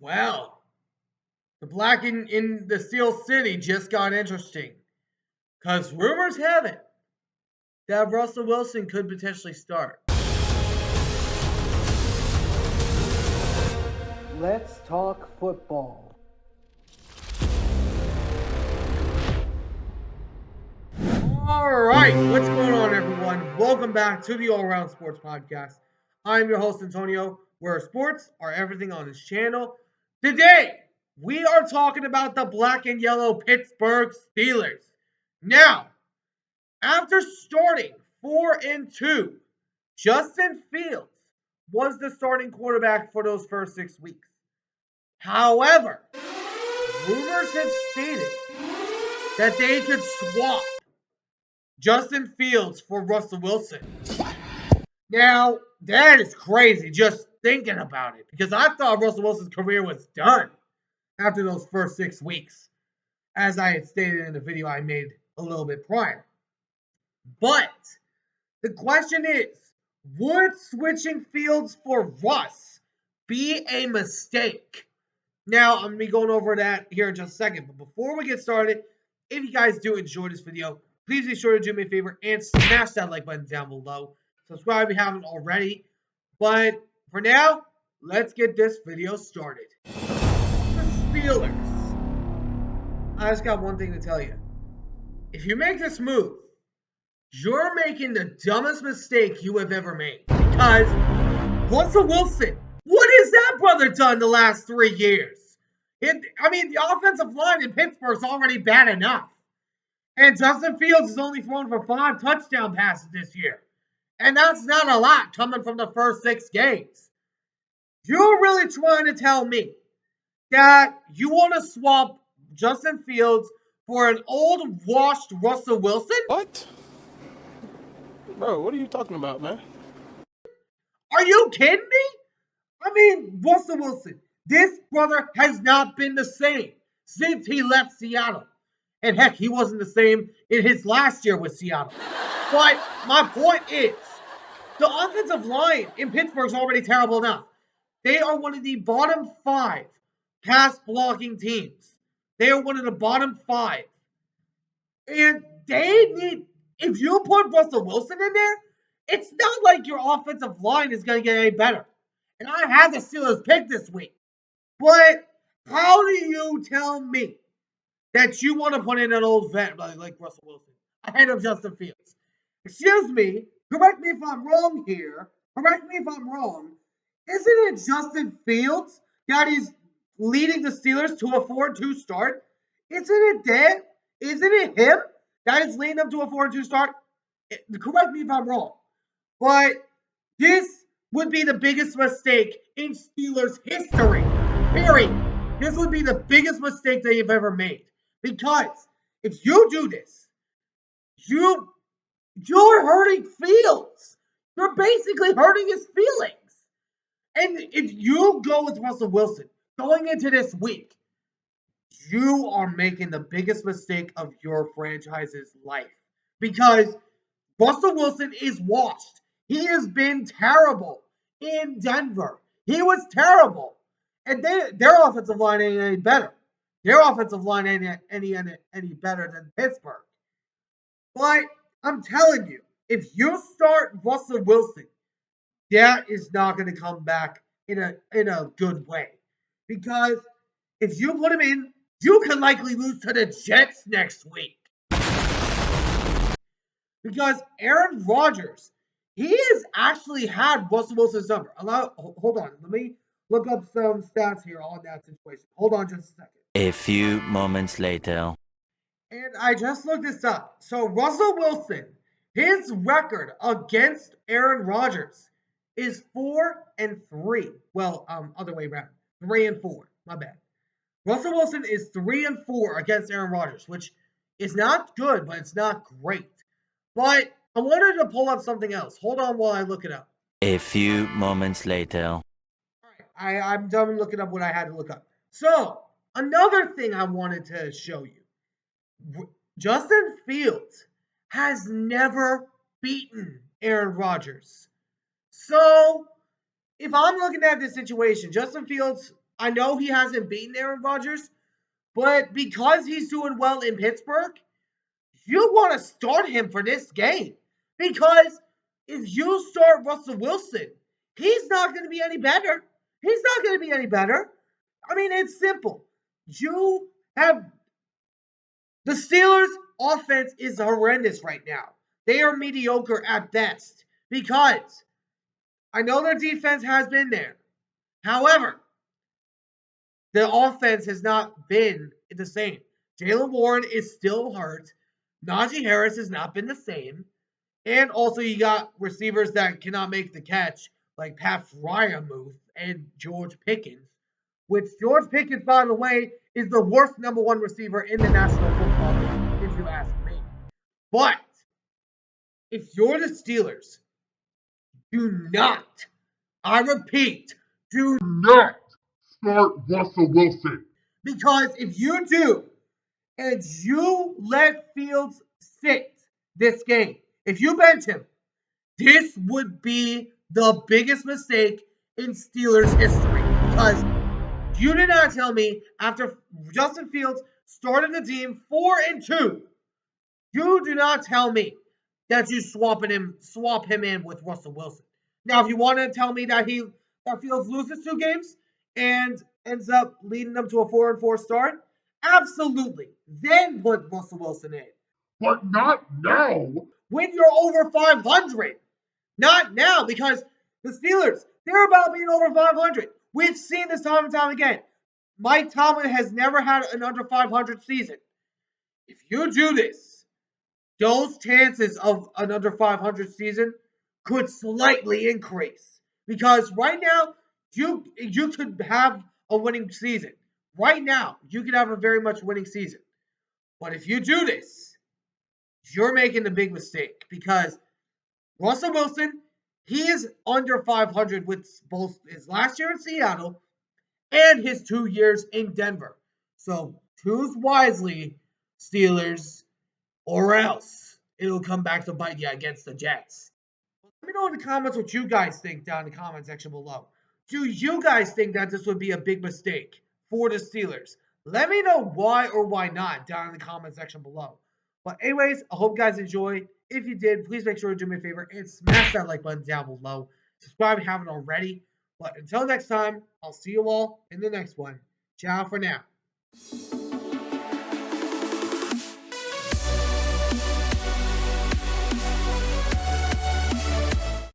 Well, the black in the Steel City just got interesting. Because rumors have it that Russell Wilson could potentially start. Let's talk football. Alright, what's going on, everyone? Welcome back to the All Around Sports Podcast. I'm your host, Antonio, where sports are everything on this channel. Today, we are talking about the black and yellow Pittsburgh Steelers. Now, after starting 4-2, Justin Fields was the starting quarterback for those first 6 weeks. However, rumors have stated that they could swap Justin Fields for Russell Wilson. Now, that is crazy just thinking about it because I thought Russell Wilson's career was done after those first 6 weeks, as I had stated in the video I made a little bit prior. But the question is, would switching Fields for Russ be a mistake? Now, I'm going to be going over that here in just a second. But before we get started, if you guys do enjoy this video, please be sure to do me a favor and smash that like button down below. Subscribe if you haven't already. But for now, let's get this video started. The Steelers. I just got one thing to tell you. If you make this move, you're making the dumbest mistake you have ever made. Because Russell Wilson, what has that brother done the last 3 years? The offensive line in Pittsburgh's already bad enough. And Justin Fields has only thrown for 5 touchdown passes this year. And that's not a lot coming from the first 6 games. You're really trying to tell me that you want to swap Justin Fields for an old, washed Russell Wilson? What? Bro, what are you talking about, man? Are you kidding me? Russell Wilson, this brother has not been the same since he left Seattle. And heck, he wasn't the same in his last year with Seattle. But my point is, the offensive line in Pittsburgh is already terrible enough. They are one of the bottom 5 pass blocking teams. They are one of the bottom 5. And they need, if you put Russell Wilson in there, it's not like your offensive line is going to get any better. And I had the Steelers pick this week. But how do you tell me that you want to put in an old vet like Russell Wilson ahead of Justin Fields? Excuse me, correct me if I'm wrong here. Correct me if I'm wrong. Isn't it Justin Fields that is leading the Steelers to a 4-2 start? Isn't it that? Isn't it him that is leading them to a 4-2 start? Correct me if I'm wrong. But this would be the biggest mistake in Steelers history. Period. This would be the biggest mistake they've ever made. Because if you do this, you're hurting Fields. You're basically hurting his feelings. And if you go with Russell Wilson going into this week, you are making the biggest mistake of your franchise's life. Because Russell Wilson is washed. He has been terrible in Denver. He was terrible. And their offensive line ain't any better. Their offensive line ain't any better than Pittsburgh. But I'm telling you, if you start Russell Wilson, that is not going to come back in a good way. Because if you put him in, you can likely lose to the Jets next week. Because Aaron Rodgers, he has actually had Russell Wilson's number. Hold on, let me look up some stats here on that situation. Hold on just a second. A few moments later. And I just looked this up. So Russell Wilson, his record against Aaron Rodgers is 4-3. Well, other way around. 3-4. My bad. Russell Wilson is 3-4 against Aaron Rodgers, which is not good, but it's not great. But I wanted to pull up something else. Hold on while I look it up. A few moments later. All right, I'm done looking up what I had to look up. So, another thing I wanted to show you. Justin Fields has never beaten Aaron Rodgers. So, if I'm looking at this situation, Justin Fields I know he hasn't beaten Aaron Rodgers, but because he's doing well in Pittsburgh, you want to start him for this game. Because if you start Russell Wilson, he's not going to be any better. He's not going to be any better. I mean, it's simple. You have the Steelers' offense is horrendous right now. They are mediocre at best because I know their defense has been there. However, the offense has not been the same. Jaylen Warren is still hurt. Najee Harris has not been the same. And also, you got receivers that cannot make the catch, like Pat Fryermuth and George Pickens, which George Pickens, by the way, is the worst number one receiver in the National Football League, if you ask me. But if you're the Steelers, do not, I repeat, do not start Russell Wilson. Because if you do, and you let Fields sit this game, if you bench him, this would be the biggest mistake in Steelers history. Because you did not tell me after Justin Fields started the team 4-2, you do not tell me that you swap him in with Russell Wilson. Now, if you want to tell me that Fields loses 2 games and ends up leading them to a 4-4 start, absolutely. Then put Russell Wilson in. But not now. When you're over 500. Not now, because the Steelers, they're about being over 500. We've seen this time and time again. Mike Tomlin has never had an under 500 season. If you do this, those chances of an under 500 season could slightly increase. Because right now, you could have a winning season. Right now, you could have a very much winning season. But if you do this, you're making a big mistake. Because Russell Wilson, he is under 500 with both his last year in Seattle and his 2 years in Denver. So choose wisely, Steelers, or else it'll come back to bite you against the Jets. Let me know in the comments what you guys think down in the comment section below. Do you guys think that this would be a big mistake for the Steelers? Let me know why or why not down in the comment section below. But anyways, I hope you guys enjoyed. If you did, please make sure to do me a favor and smash that like button down below. Subscribe if you haven't already. But until next time, I'll see you all in the next one. Ciao for now.